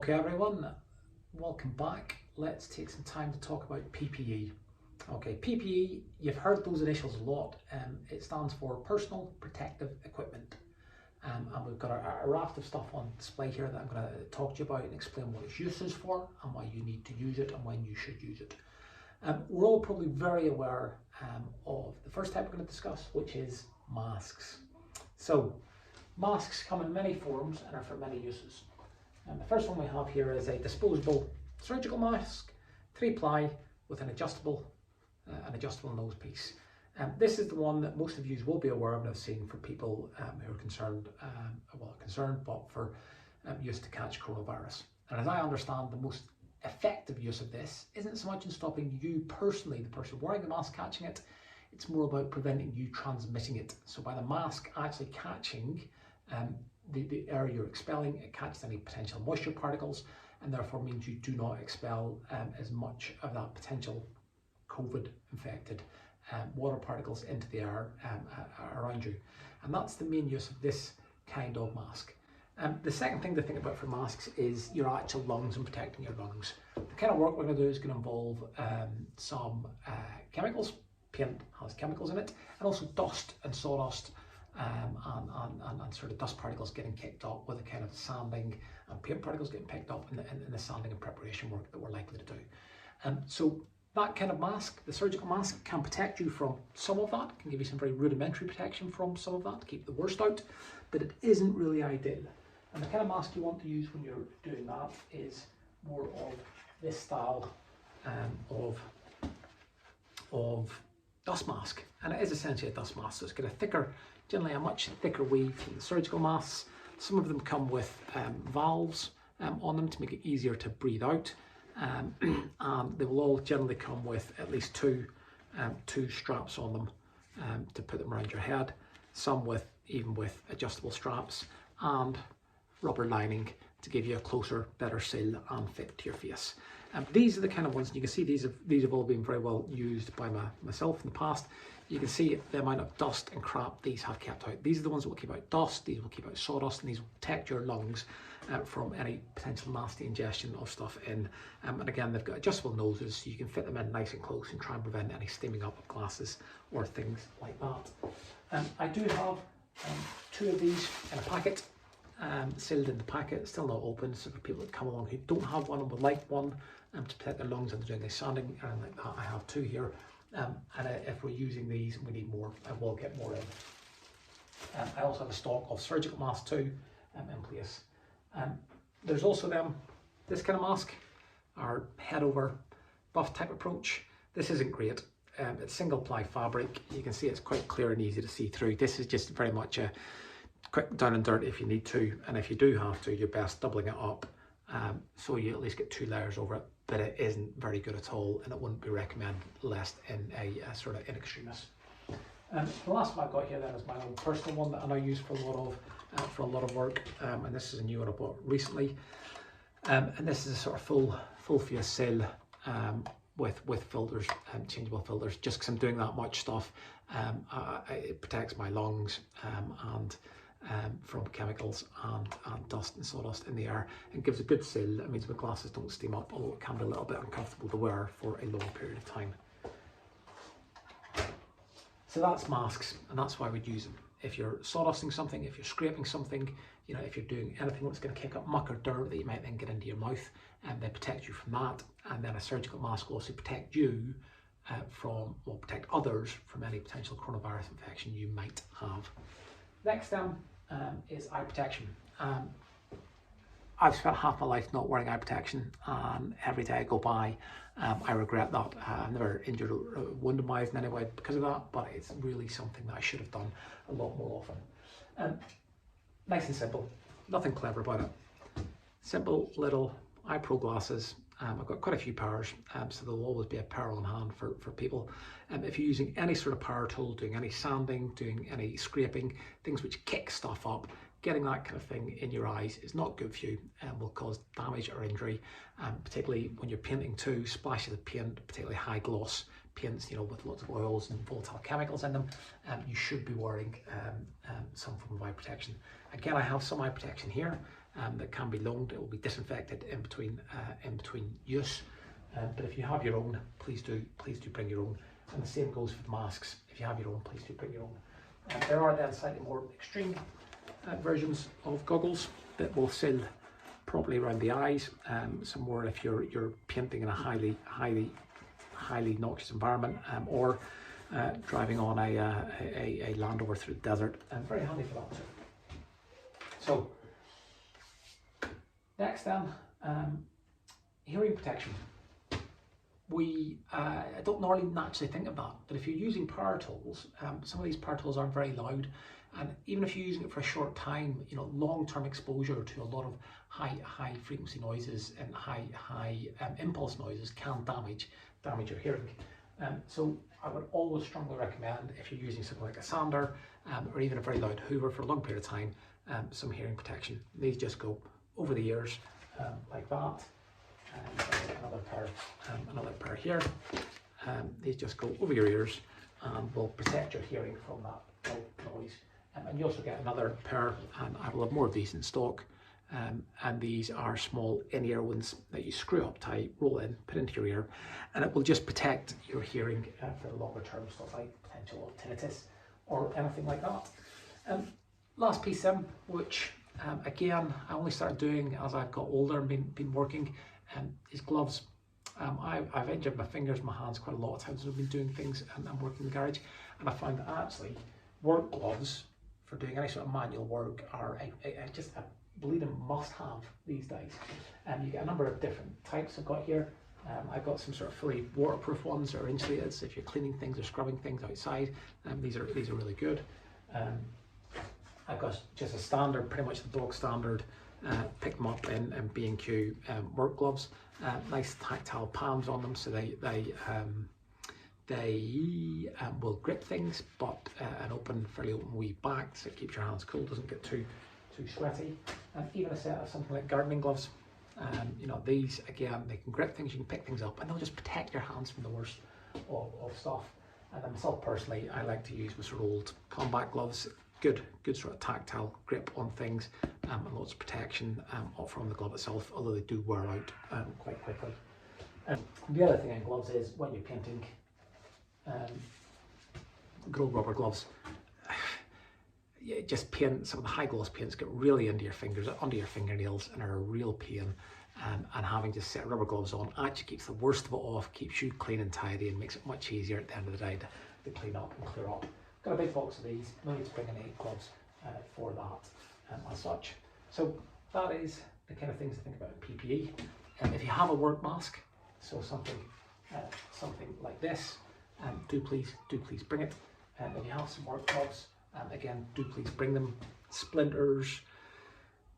Okay everyone, welcome back. Let's take some time to talk about PPE. Okay, PPE, you've heard those initials a lot. It stands for Personal Protective Equipment. And we've got a raft of stuff on display here that I'm going to talk to you about and explain what its use is for and why you need to use it and when you should use it. We're all probably very aware of the first type we're going to discuss, which is masks. So, masks come in many forms and are for many uses. The first one we have here is a disposable surgical mask, 3-ply with an adjustable nose piece. This is the one that most of you will be aware of and have seen for people who are concerned, but for use to catch coronavirus. And as I understand, the most effective use of this isn't so much in stopping you personally, the person wearing the mask, catching it. It's more about preventing you transmitting it. So by the mask actually catching the air you're expelling, it catches any potential moisture particles and therefore means you do not expel as much of that potential COVID infected water particles into the air around you. And that's the main use of this kind of mask. The second thing to think about for masks is your actual lungs and protecting your lungs. The kind of work we're going to do is going to involve some chemicals. Paint has chemicals in it, and also dust and sawdust and sort of dust particles getting kicked up with a kind of sanding and paint particles getting picked up in the sanding and preparation work that we're likely to do. So that kind of mask, the surgical mask, can protect you from some of that, can give you some very rudimentary protection from some of that to keep the worst out, but it isn't really ideal. And the kind of mask you want to use when you're doing that is more of this style of dust mask, and it is essentially a dust mask. So it's got a thicker, generally a much thicker weave than the surgical masks. Some of them come with valves on them to make it easier to breathe out, and they will all generally come with at least two straps on them to put them around your head. Some even with adjustable straps and rubber lining to give you a closer, better seal and fit to your face. These are the kind of ones, and you can see these have all been very well used by myself in the past. You can see the amount of dust and crap these have kept out. These are the ones that will keep out dust, these will keep out sawdust, and these will protect your lungs from any potential nasty ingestion of stuff in. And again, they've got adjustable noses, so you can fit them in nice and close and try and prevent any steaming up of glasses or things like that. I do have 2 of these in a packet. Sealed in the packet, still not open, so for people that come along who don't have one and would like one to protect their lungs and they're doing their sanding and like that, I have 2 here. And if we're using these and we need more, I will get more in. I also have a stock of surgical masks too in place. There's also this kind of mask, our head over buff type approach. This isn't great. It's single ply fabric. You can see it's quite clear and easy to see through. This is just very much a quick down and dirty if you need to, and if you do have to, you're best doubling it up so you at least get 2 layers over it, but it isn't very good at all and it wouldn't be recommended lest in a sort of in extremis. The last one I've got here then is my own personal one that I now use for a lot of work, and this is a new one I bought recently, and this is a sort of full face seal with filters, changeable filters, just because I'm doing that much stuff. It protects my lungs and from chemicals and dust and sawdust in the air, and gives a good seal. That means my glasses don't steam up, although it can be a little bit uncomfortable to wear for a long period of time. So that's masks, and that's why we'd use them. If you're sawdusting something, if you're scraping something, you know, if you're doing anything that's going to kick up muck or dirt that you might then get into your mouth, and they protect you from that. And then a surgical mask will also protect you protect others from any potential coronavirus infection you might have. Next is eye protection. I've spent half my life not wearing eye protection, and every day I go by, I regret that. I've never injured or wounded my eyes in any way because of that, but it's really something that I should have done a lot more often. Nice and simple, nothing clever about it. Simple little eye pro glasses. I've got quite a few pairs, so there'll always be a pair on hand for people. If you're using any sort of power tool, doing any sanding, doing any scraping, things which kick stuff up, getting that kind of thing in your eyes is not good for you and will cause damage or injury, particularly when you're painting too. Splashes of paint, particularly high gloss paints, you know, with lots of oils and volatile chemicals in them, you should be wearing some form of eye protection. Again, I have some eye protection here. that can be loaned. It will be disinfected in between use. But if you have your own, please do bring your own. And the same goes for the masks. If you have your own, please do bring your own. There are then slightly more extreme versions of goggles that will seal properly around the eyes. Some more if you're painting in a highly noxious environment, or driving on a Land Rover through the desert. Very handy for that too. So next then, hearing protection. I don't normally naturally think of that, but if you're using power tools, some of these power tools aren't very loud, and even if you're using it for a short time, you know, long-term exposure to a lot of high frequency noises and high impulse noises can damage your hearing. So I would always strongly recommend, if you're using something like a sander or even a very loud hoover for a long period of time, some hearing protection. These just go over the ears like that. Another pair here. These just go over your ears and will protect your hearing from that noise. And you also get another pair, and I will have more of these in stock. And these are small in-ear ones that you screw up tight, roll in, put into your ear, and it will just protect your hearing for the longer term stuff like potential tinnitus or anything like that. Last piece then, which again I only started doing as I've got older and been working, is gloves. I've injured my fingers, my hands quite a lot of times when I've been doing things and I'm working in the garage, and I find that actually work gloves for doing any sort of manual work are just a bleeding must-have these days. You get a number of different types I've got here. I've got some sort of fully waterproof ones that are insulated, so if you're cleaning things or scrubbing things outside, these are really good. I've got just a standard, pretty much the bog standard, pick them up in B&Q work gloves. Nice tactile palms on them, so they will grip things, but an fairly open wee back, so it keeps your hands cool, doesn't get too sweaty. And even a set of something like gardening gloves. You know, these again, they can grip things, you can pick things up, and they'll just protect your hands from the worst of stuff. And then myself personally, I like to use my sort of old combat gloves. Good sort of tactile grip on things, and lots of protection from the glove itself, although they do wear out quite quickly. The other thing in gloves is when you're painting, good old rubber gloves. Just paint, some of the high gloss paints get really into your fingers, under your fingernails, and are a real pain. And having just set rubber gloves on actually keeps the worst of it off, keeps you clean and tidy, and makes it much easier at the end of the day to clean up and clear up. Got a big box of these, no need to bring any gloves for that as such. So that is the kind of things to think about in PPE. If you have a work mask, so something like this, do please bring it. If you have some work gloves, again, do please bring them. Splinters,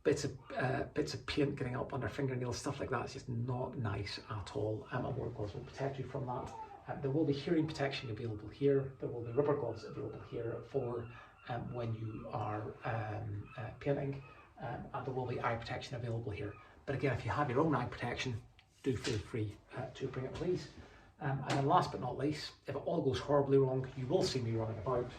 bits of paint getting up under fingernails, stuff like that is just not nice at all. And work gloves will protect you from that. There will be hearing protection available here. There will be rubber gloves available here for when you are painting, and there will be eye protection available here. But again, if you have your own eye protection, do feel free to bring it, please. And then last but not least, if it all goes horribly wrong, you will see me running about.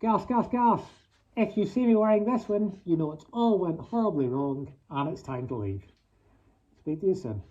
Gas. If you see me wearing this one, you know it's all went horribly wrong and it's time to leave. Speak to you soon.